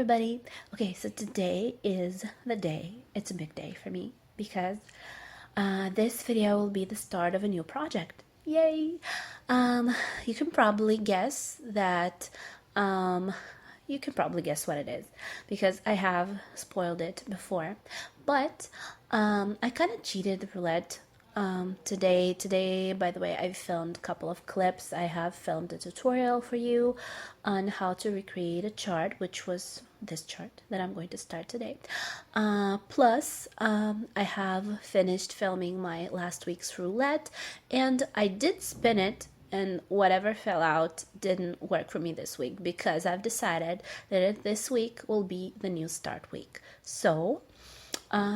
everybody. Okay, so today is the day. It's a big day for me because this video will be the start of a new project. Yay! You can probably guess that you can probably guess what it is because I have spoiled it before. But I kind of cheated the roulette today, by the way, I filmed a couple of clips. I have filmed a tutorial for you on how to recreate a chart, which was this chart that I'm going to start today. Plus, I have finished filming my last week's roulette, and I did spin it, and whatever fell out didn't work for me this week because I've decided that this week will be the new start week. So,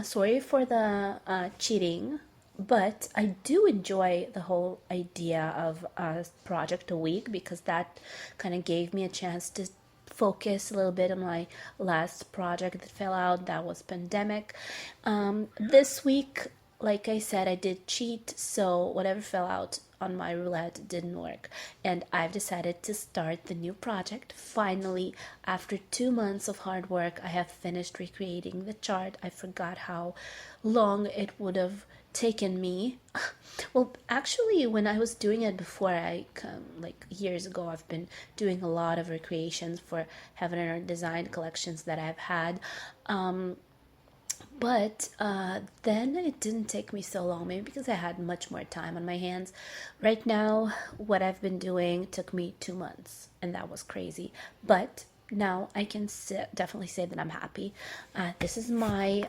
sorry for the cheating, but I do enjoy the whole idea of a project a week because that kind of gave me a chance to focus a little bit on my last project that fell out. That was pandemic. This week, like I said, I did cheat, so whatever fell out on my roulette didn't work, and I've decided to start the new project. Finally, after 2 months of hard work, I have finished recreating the chart. I forgot how long it would have taken me. Well, actually, when I was doing it before, like years ago, I've been doing a lot of recreations for Heaven and Earth design collections that I've had. But then it didn't take me so long, maybe because I had much more time on my hands. Right now, what I've been doing took me 2 months, and that was crazy. But now I can definitely say that I'm happy. This is my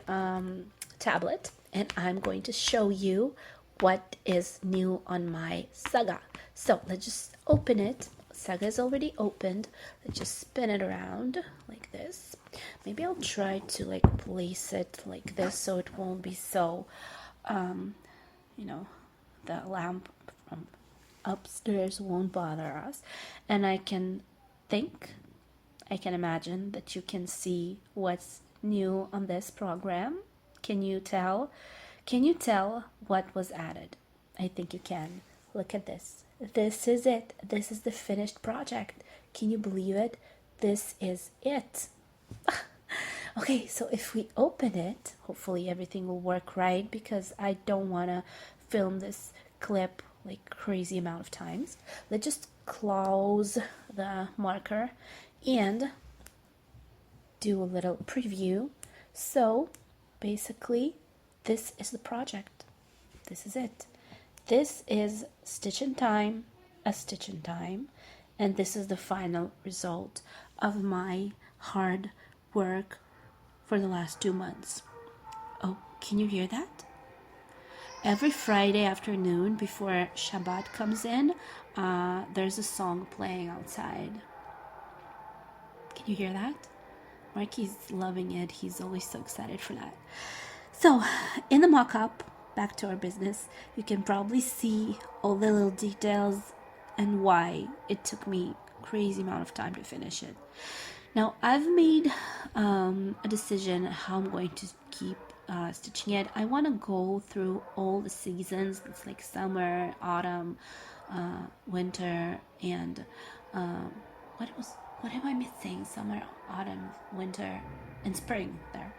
tablet, and I'm going to show you what is new on my saga. So let's just open it. Saga is already opened. Let's just spin it around like this. Maybe I'll try to like place it like this so it won't be so, you know, the lamp from upstairs won't bother us. And I can imagine that you can see what's new on this program. Can you tell? Can you tell what was added? I think you can. Look at this. This is it. This is the finished project. Can you believe it? This is it. Okay, so if we open it, hopefully everything will work right because I don't want to film this clip like crazy amount of times. Let's just close the marker and do a little preview. So basically, this is the project. This is it. This is stitch in time, a stitch in time, and this is the final result of my hard work for the last 2 months. Oh, can you hear that? Every Friday afternoon before Shabbat comes in, there's a song playing outside. Can you hear that? Marky's loving it. He's always so excited for that. So, in the mock-up, back to our business, you can probably see all the little details and why it took me a crazy amount of time to finish it. Now, I've made a decision how I'm going to keep stitching it. I want to go through all the seasons. It's like summer, autumn, winter, and what am I missing? Summer, autumn, winter, and spring there.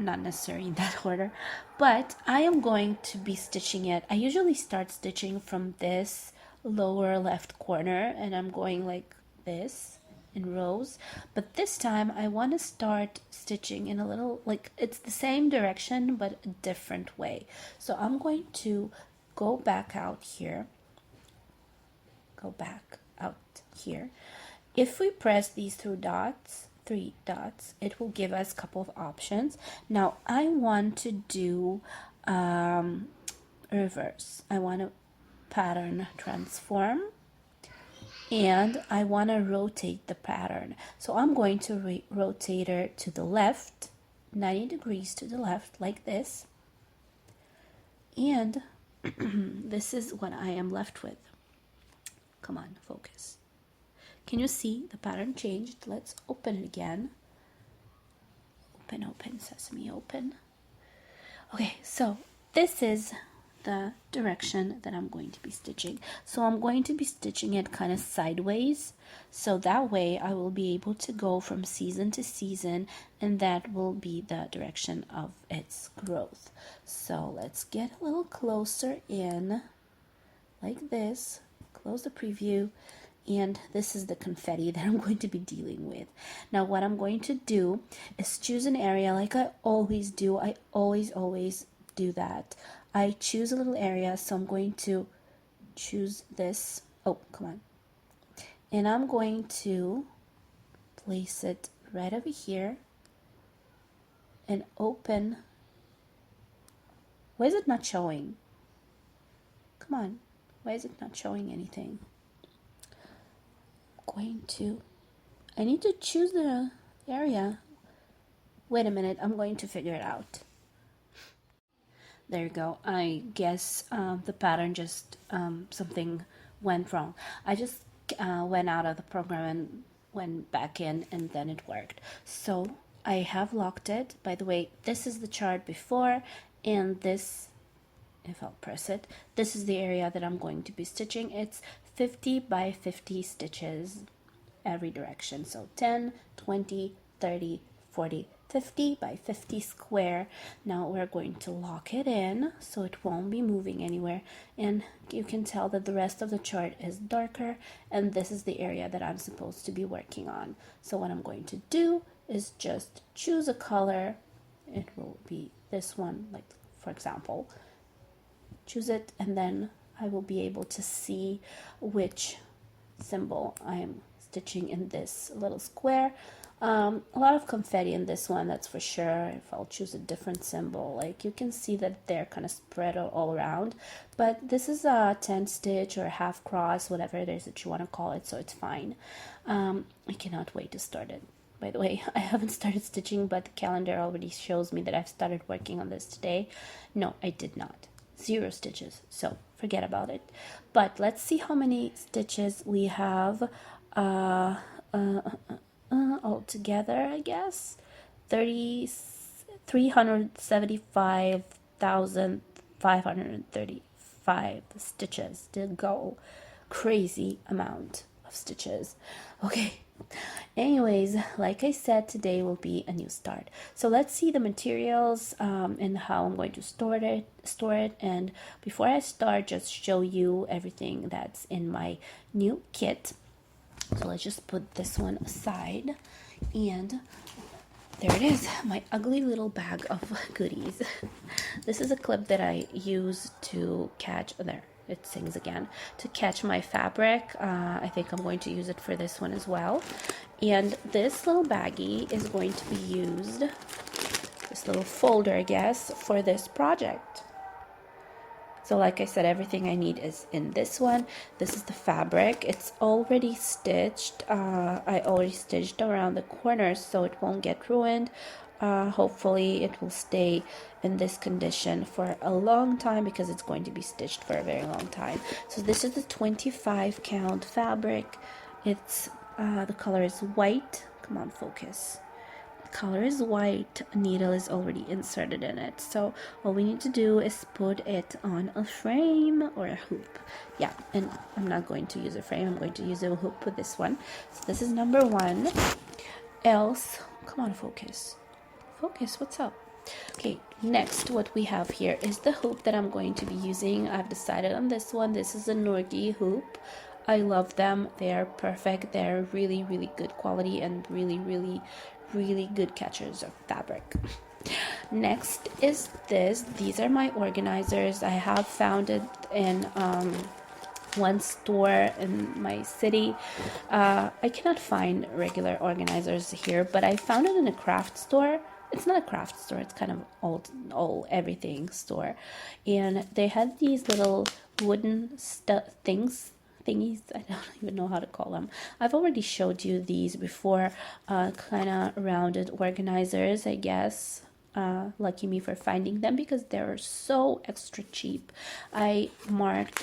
Not necessarily in that order, but I am going to be stitching it. I usually start stitching from this lower left corner, and I'm going like this in rows, but this time I want to start stitching in a little, like it's the same direction but a different way. So I'm going to go back out here, If we press these three dots, it will give us a couple of options. Now I want to do reverse. I want to pattern transform, and I want to rotate the pattern. So I'm going to rotate her to the left, 90 degrees to the left, like this. And this is what I am left with. Come on, focus. Can you see the pattern changed? Let's open it again. Open, sesame, open. Okay, so this is the direction that I'm going to be stitching. So I'm going to be stitching it kind of sideways, so that way I will be able to go from season to season, and that will be the direction of its growth. So let's get a little closer in like this, close the preview, and this is the confetti that I'm going to be dealing with. Now what I'm going to do is choose an area like I always do. I always do that. I choose a little area, so I'm going to choose this. Oh, come on. And I'm going to place it right over here and open. Why is it not showing? Come on. Why is it not showing anything? I need to choose the area. Wait a minute, I'm going to figure it out. There you go. I guess the pattern just, something went wrong. I just went out of the program and went back in, and then it worked. So I have locked it. By the way, this is the chart before, and this, if I'll press it, this is the area that I'm going to be stitching. It's 50 by 50 stitches every direction. So 10, 20, 30, 40, 50 by 50 square. Now we're going to lock it in so it won't be moving anywhere, and you can tell that the rest of the chart is darker, and this is the area that I'm supposed to be working on. So what I'm going to do is just choose a color. It will be this one, like for example. Choose it, and then I will be able to see which symbol I am stitching in this little square. A lot of confetti in this one, that's for sure. If I'll choose a different symbol, like you can see that they're kind of spread all around, but this is a 10 stitch or a half cross, whatever it is that you want to call it, so it's fine. I cannot wait to start it. By the way, I haven't started stitching, but the calendar already shows me that I've started working on this today. No, I did not. 0 stitches, so forget about it. But let's see how many stitches we have all together. I guess 375,535 stitches to go. Crazy amount of stitches. Okay, anyways, like I said, today will be a new start. So let's see the materials and how I'm going to store it. And before I start, just show you everything that's in my new kit. So let's just put this one aside, and there it is, my ugly little bag of goodies. This is a clip that I use to catch, there it sings again, to catch my fabric. I think I'm going to use it for this one as well. And this little baggie is going to be used, this little folder I guess, for this project. So like I said, everything I need is in this one. This is the fabric. It's already stitched. I already stitched around the corners so it won't get ruined. Hopefully it will stay in this condition for a long time because it's going to be stitched for a very long time. So this is the 25 count fabric. It's the color is white. Come on, focus. Color is white, needle is already inserted in it, so all we need to do is put it on a frame or a hoop. Yeah, and I'm not going to use a frame, I'm going to use a hoop with this one. So this is number 1. Else, come on, focus, what's up? Okay, next what we have here is the hoop that I'm going to be using. I've decided on this one. This is a Norgi hoop. I love them. They are perfect. They're really good quality and really good catchers of fabric. Next is this. These are my organizers. I have found it in one store in my city. I cannot find regular organizers here, but I found it in a craft store. It's not a craft store, it's kind of all everything store, and they had these little wooden thingies, I don't even know how to call them. I've already showed you these before, kind of rounded organizers, I guess. Lucky me for finding them because they're so extra cheap. I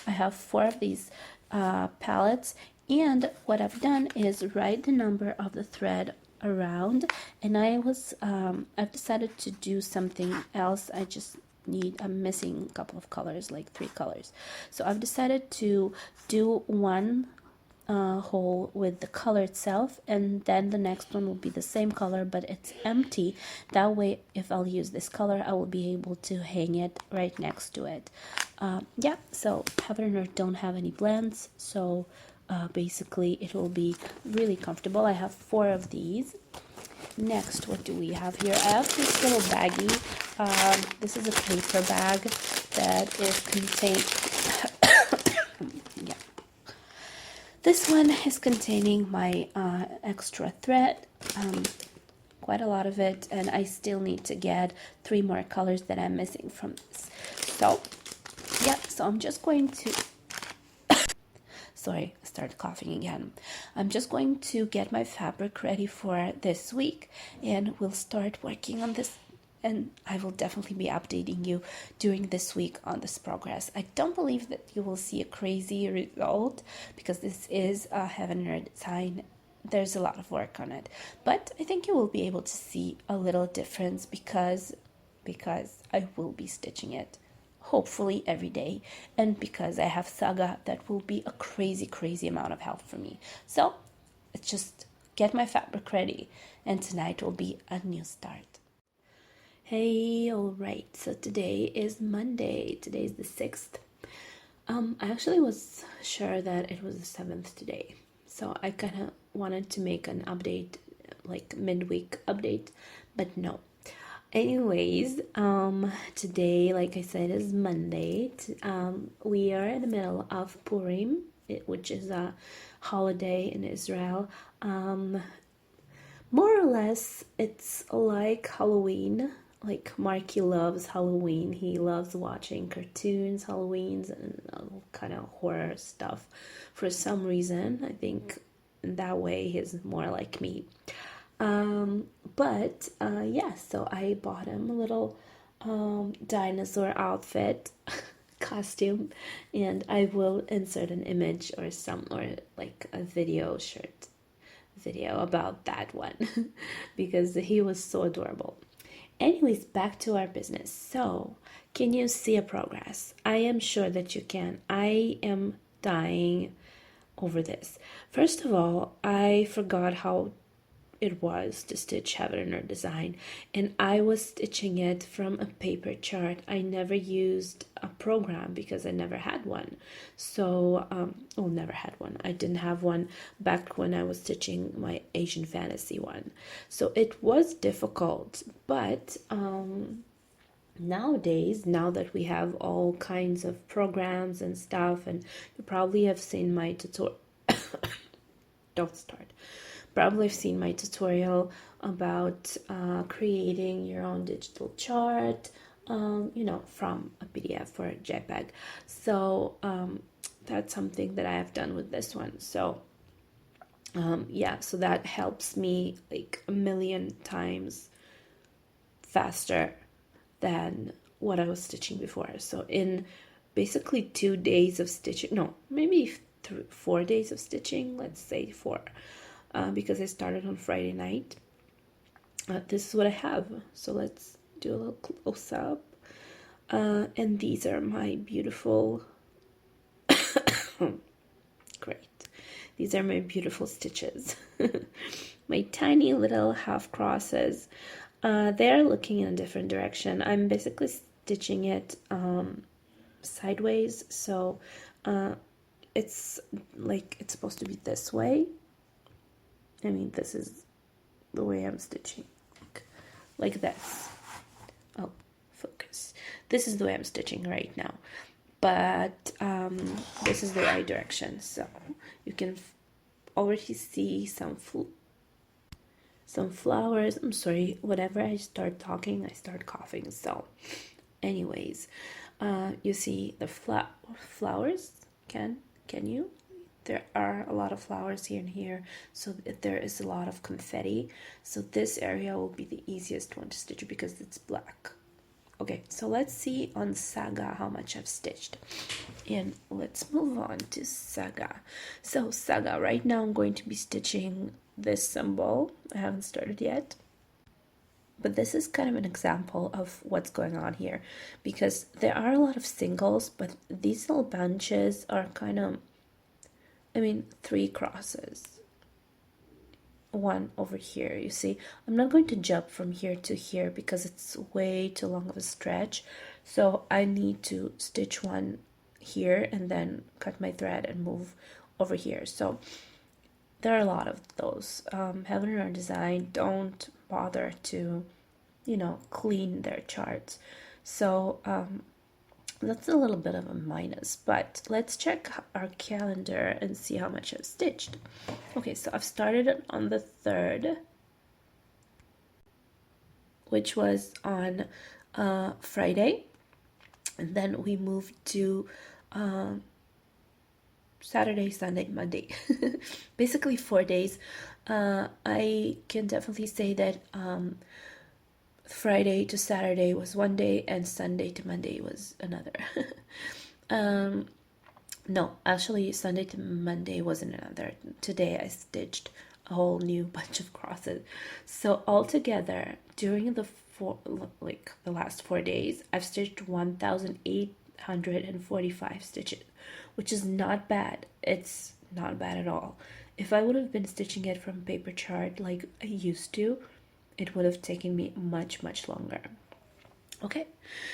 have 4 of these pallets, and what I've done is write the number of the thread around, and I've decided to do something else. I just I'm missing a couple of colors, like 3 colors. So I've decided to do one hole with the color itself, and then the next one will be the same color but it's empty. That way, if I'll use this color, I will be able to hang it right next to it. Yeah, so heaven and earth don't have any blends, so basically it will be really comfortable. I have 4 of these. Next, what do we have here? I have this little baggie. This is a paper bag that is contained. Yeah, this one is containing my extra thread, quite a lot of it, and I still need to get 3 more colors that I'm missing from this. So yeah, so I'm just going to sorry, I started coughing again. I'm just going to get my fabric ready for this week, and we'll start working on this, and I will definitely be updating you during this week on this progress. I don't believe that you will see a crazy result because this is a heaven and earth design. There's a lot of work on it, but I think you will be able to see a little difference because I will be stitching it hopefully every day, and because I have Saga, that will be a crazy amount of help for me. So let's just get my fabric ready, and tonight will be a new start. Hey, all right, so today is Monday. Today is the 6th. I actually was sure that it was the 7th today, so I kind of wanted to make an update, like midweek update, but no. Anyways, today, like I said, is Monday. We are in the middle of Purim, which is a holiday in Israel. More or less, it's like Halloween. Like Marky loves Halloween. He loves watching cartoons, Halloweens, and all kind of horror stuff. For some reason, I think that way he's more like me. Yeah, so I bought him a little dinosaur outfit costume, and I will insert an image or like a video about that one because he was so adorable. Anyways, back to our business. So, can you see a progress? I am sure that you can. I am dying over this. First of all, I forgot how it was to stitch heaven and earth design, and I was stitching it from a paper chart. I never used a program because I never had one. So never had one. I didn't have one back when I was stitching my Asian fantasy one, so it was difficult. But nowadays, now that we have all kinds of programs and stuff, and you probably have seen my tutorial don't start. Probably have seen my tutorial about creating your own digital chart, from a PDF or a JPEG. So that's something that I have done with this one. So yeah, so that helps me like a million times faster than what I was stitching before. So in basically 2 days of stitching, no, maybe 4 days of stitching, let's say 4. Because I started on Friday night. This is what I have. So let's do a little close up. And these are my beautiful, great. These are my beautiful stitches. My tiny little half crosses. They're looking in a different direction. I'm basically stitching it sideways. So it's like it's supposed to be this way. I mean, this is the way I'm stitching, like this. Oh, focus. This is the way I'm stitching right now, but this is the right direction. So you can already see some flowers. I'm sorry, whenever I start talking, I start coughing. So anyways, you see the flowers. Can you? There are a lot of flowers here and here, so there is a lot of confetti. So this area will be the easiest one to stitch because it's black. Okay, so let's see on Saga how much I've stitched. And let's move on to Saga. So Saga, right now I'm going to be stitching this symbol. I haven't started yet. But this is kind of an example of what's going on here, because there are a lot of singles, but these little bunches are kind of, I mean, 3 crosses, one over here. You see, I'm not going to jump from here to here because it's way too long of a stretch, so I need to stitch one here and then cut my thread and move over here. So there are a lot of those. Heaven and Earth Design don't bother to, you know, clean their charts, so that's a little bit of a minus. But let's check our calendar and see how much I've stitched. Okay, so I've started it on the 3rd, which was on Friday, and then we moved to Saturday, Sunday, Monday. Basically 4 days. I can definitely say that Friday to Saturday was 1 day and Sunday to Monday was another. No, actually Sunday to Monday wasn't another. Today I stitched a whole new bunch of crosses. So altogether, during the last 4 days, I've stitched 1,845 stitches, which is not bad. It's not bad at all. If I would have been stitching it from paper chart like I used to, it would have taken me much longer. Okay,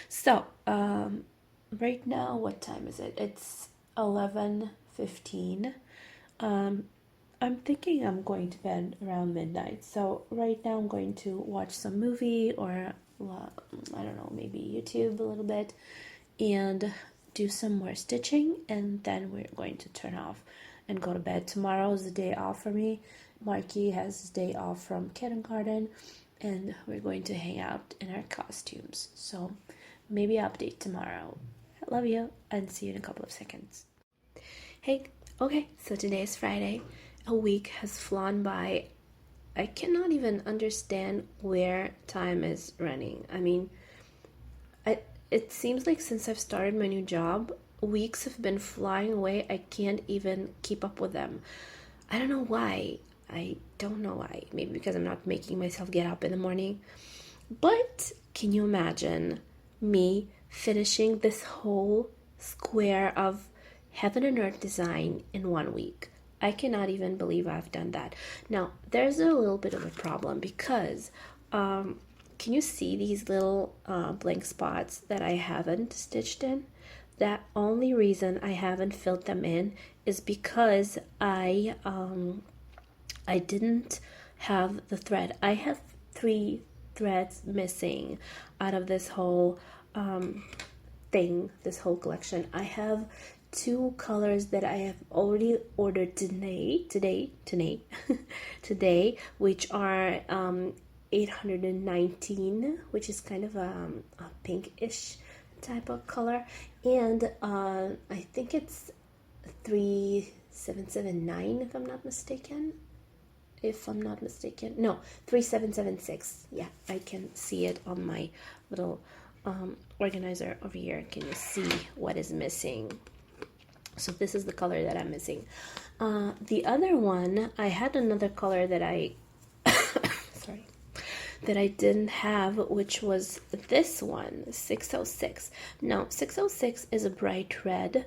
so right now, what time is it? It's 11:15. I'm thinking I'm going to bed around midnight, so right now I'm going to watch some movie, or I don't know, maybe YouTube a little bit, and do some more stitching, and then we're going to turn off and go to bed. Tomorrow is the day off for me. Marky has his day off from kindergarten, and we're going to hang out in our costumes. So maybe update tomorrow. I love you, and see you in a couple of seconds. Hey, okay, so today is Friday. A week has flown by. I cannot even understand where time is running. I mean, it seems like since I've started my new job, weeks have been flying away. I can't even keep up with them. I don't know why. I don't know why. Maybe because I'm not making myself get up in the morning. But can you imagine me finishing this whole square of Heaven and Earth Design in 1 week? I cannot even believe I've done that. Now, there's a little bit of a problem because can you see these little blank spots that I haven't stitched in? The only reason I haven't filled them in is because I didn't have the thread. I have 3 threads missing out of this whole thing, this whole collection. I have 2 colors that I have already ordered today, which are 819, which is kind of a pinkish type of color, and I think it's 3779 if I'm not mistaken. No, 3776. Yeah, I can see it on my little organizer over here. Can you see what is missing? So this is the color that I'm missing. The other one, I had another color that I sorry, that I didn't have, which was this one, 606. Now 606 is a bright red,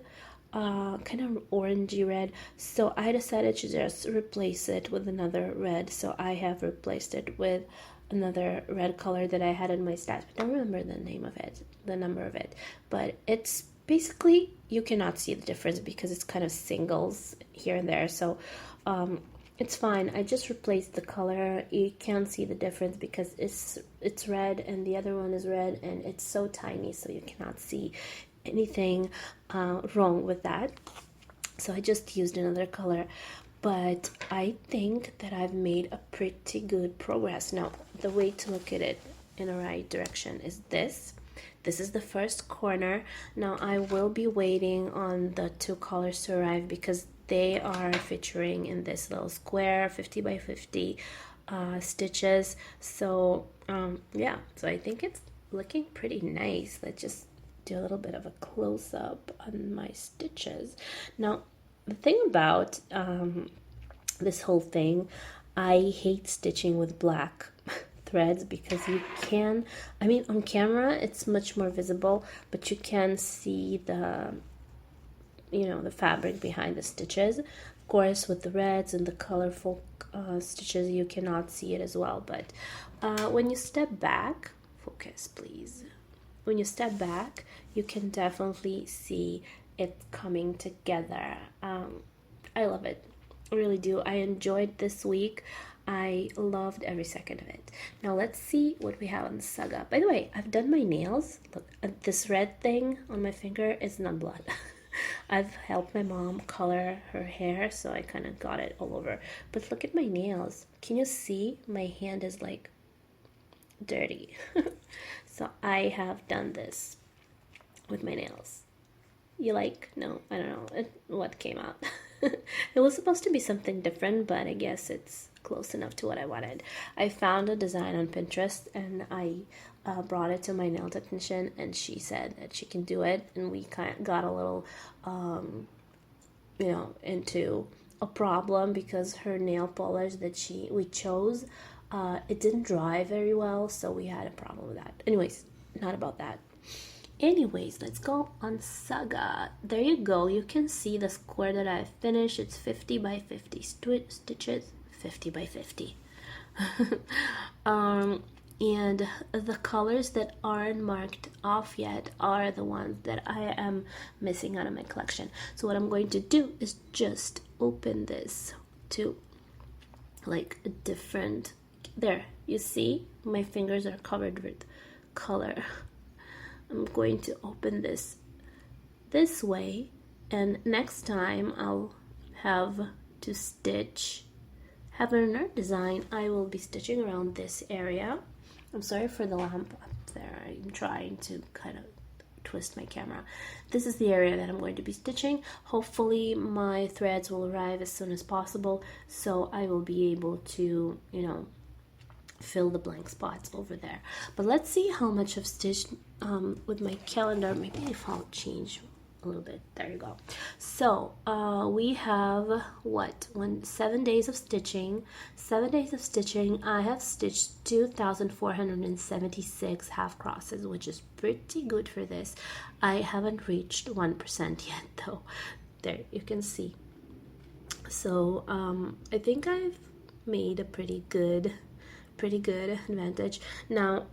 kind of orangey red, so I decided to just replace it with another red. So I have replaced it with another red color that I had in my stash. I don't remember the name of it, the number of it, but it's basically, you cannot see the difference because it's kind of singles here and there, so it's fine. I just replaced the color. You can't see the difference because it's red and the other one is red, and it's so tiny, so you cannot see anything wrong with that. So I just used another color, but I think that I've made a pretty good progress. Now, the way to look at it in the right direction is this. This is the first corner. Now I will be waiting on the 2 colors to arrive because they are featuring in this little square 50 by 50 stitches. So yeah, so I think it's looking pretty nice. Let's just do a little bit of a close-up on my stitches. Now the thing about this whole thing, I hate stitching with black threads because you can, I mean, on camera it's much more visible, but you can see the, you know, the fabric behind the stitches. Of course, with the reds and the colorful stitches, you cannot see it as well. But when you step back, focus please. When you step back, you can definitely see it coming together. I love it. I really do. I enjoyed this week. I loved every second of it. Now let's see what we have on the saga. By the way, I've done my nails. Look, this red thing on my finger is not blood. I've helped my mom color her hair, so I kind of got it all over. But look at my nails. Can you see? My hand is like dirty. So I have done this with my nails. You like? No, I don't know what came out. It was supposed to be something different, but I guess it's close enough to what I wanted. I found a design on Pinterest and I brought it to my nail technician, and she said that she can do it, and we kind of got a little you know, into a problem because her nail polish that we chose, it didn't dry very well, so we had a problem with that. Anyways, not about that. Anyways, let's go on Saga. There you go. You can see the square that I finished. It's 50 by 50 stitches. 50 by 50. And the colors that aren't marked off yet are the ones that I am missing out of my collection. So what I'm going to do is just open this to like a different, there, you see my fingers are covered with color. I'm going to open this way, and next time I'll have to have another design. I will be stitching around this area. I'm sorry for the lamp up there. I'm trying to kind of twist my camera. This is the area that I'm going to be stitching. Hopefully my threads will arrive as soon as possible, so I will be able to, you know, fill the blank spots over there. But let's see how much I've stitched with my calendar. Maybe if I'll change a little bit. There you go. So we have what, 7 days of stitching. 7 days of stitching. I have stitched 2,476 half crosses, which is pretty good for this. I haven't reached 1% yet though. There you can see. So I think I've made a pretty good advantage. Now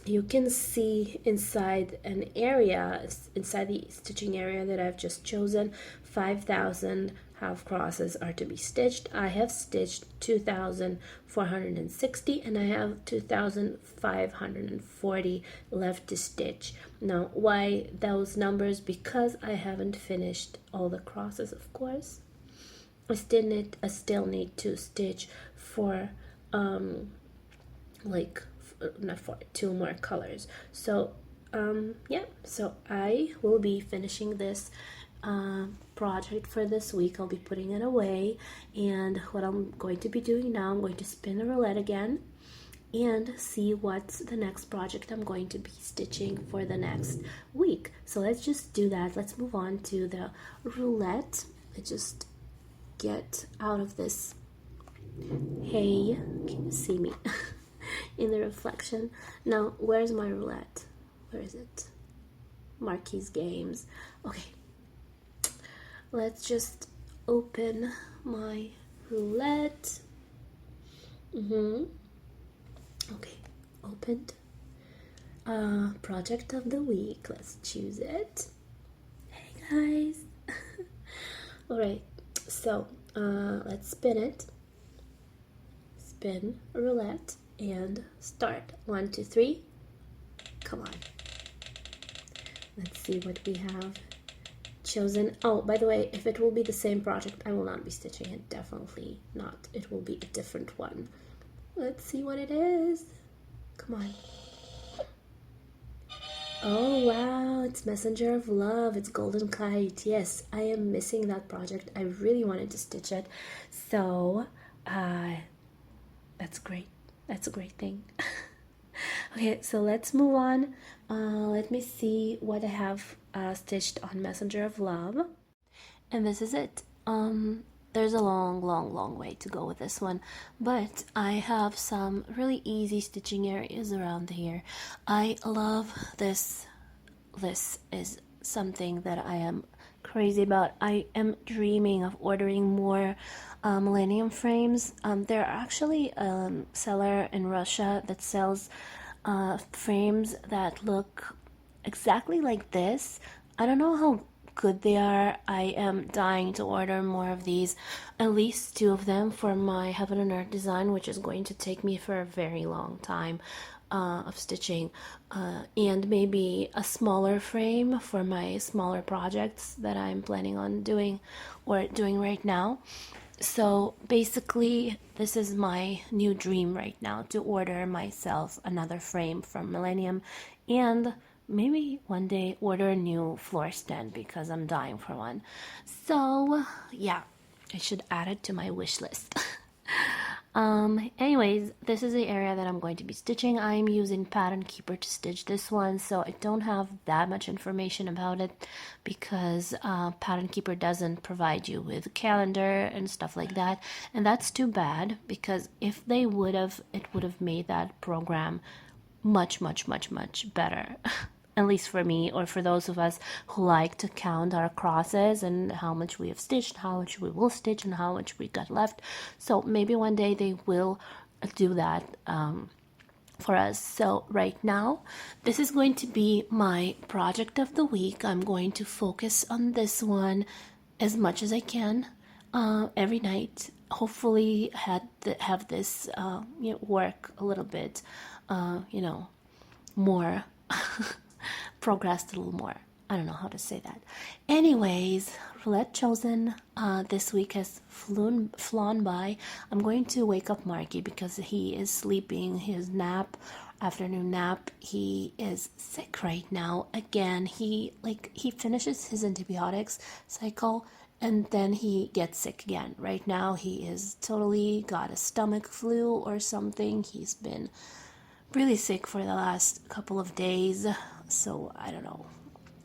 you can see inside an area, inside the stitching area that I've just chosen, 5,000 half crosses are to be stitched. I have stitched 2,460 and I have 2,540 left to stitch. Now why those numbers? Because I haven't finished all the crosses, of course. I still need to stitch for like not for 2 more colors. So yeah, so I will be finishing this project for this week. I'll be putting it away, and what I'm going to be doing now, I'm going to spin the roulette again and see what's the next project I'm going to be stitching for the next week. So let's just do that. Let's move on to the roulette. I just get out of this. Hey, can you see me in the reflection? Now, where's my roulette? Where is it? Marquis Games. Okay, let's just open my roulette. Okay, opened. Project of the week. Let's choose it. Hey guys. All right, so let's spin it. Spin roulette and start. 1, 2, 3. Come on. Let's see what we have chosen. Oh, by the way, if it will be the same project, I will not be stitching it. Definitely not. It will be a different one. Let's see what it is. Come on. Oh wow, it's Messenger of Love. It's Golden Kite. Yes, I am missing that project. I really wanted to stitch it. So that's great. That's a great thing. Okay, so let's move on. Let me see what I have stitched on Messenger of Love. And this is it. there's a long way to go with this one, but I have some really easy stitching areas around here. I love this. This is something that I am crazy about. I am dreaming of ordering more Millennium frames. There are actually a seller in Russia that sells frames that look exactly like this. I don't know how good they are. I am dying to order more of these, at least 2 of them for my Heaven and Earth design, which is going to take me for a very long time of stitching, and maybe a smaller frame for my smaller projects that I'm planning on doing or doing right now. So basically, this is my new dream right now, to order myself another frame from Millennium, and maybe one day order a new floor stand because I'm dying for one. So yeah, I should add it to my wish list. Anyways, this is the area that I'm going to be stitching. I'm using Pattern Keeper to stitch this one, so I don't have that much information about it because Pattern Keeper doesn't provide you with a calendar and stuff like that, and that's too bad, because if they would have, it would have made that program much better. At least for me, or for those of us who like to count our crosses and how much we have stitched, how much we will stitch, and how much we got left. So maybe one day they will do that for us. So right now, this is going to be my project of the week. I'm going to focus on this one as much as I can every night. Hopefully have this work a little bit, more progressed a little more. I don't know how to say that. Anyways, Roulette chosen this week has flown by. I'm going to wake up Marky because he is sleeping his afternoon nap. He is sick right now. Again, he finishes his antibiotics cycle and then he gets sick again. Right now he is totally got a stomach flu or something. He's been really sick for the last couple of days, so I don't know.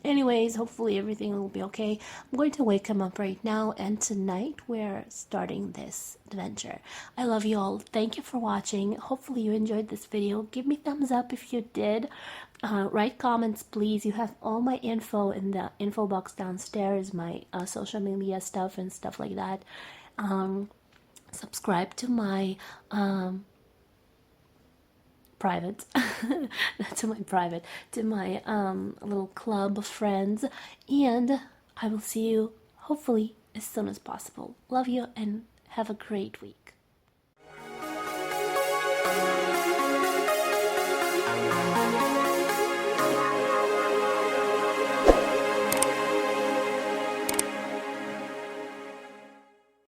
Anyways, hopefully everything will be okay. I'm going to wake him up right now, and tonight we're starting this adventure. I love you all. Thank you for watching. Hopefully you enjoyed this video. Give me thumbs up if you did. Write comments, please. You have all my info in the info box downstairs, my social media stuff and stuff like that. Subscribe to my private to my little club of friends, and I will see you hopefully as soon as possible. Love you and have a great week.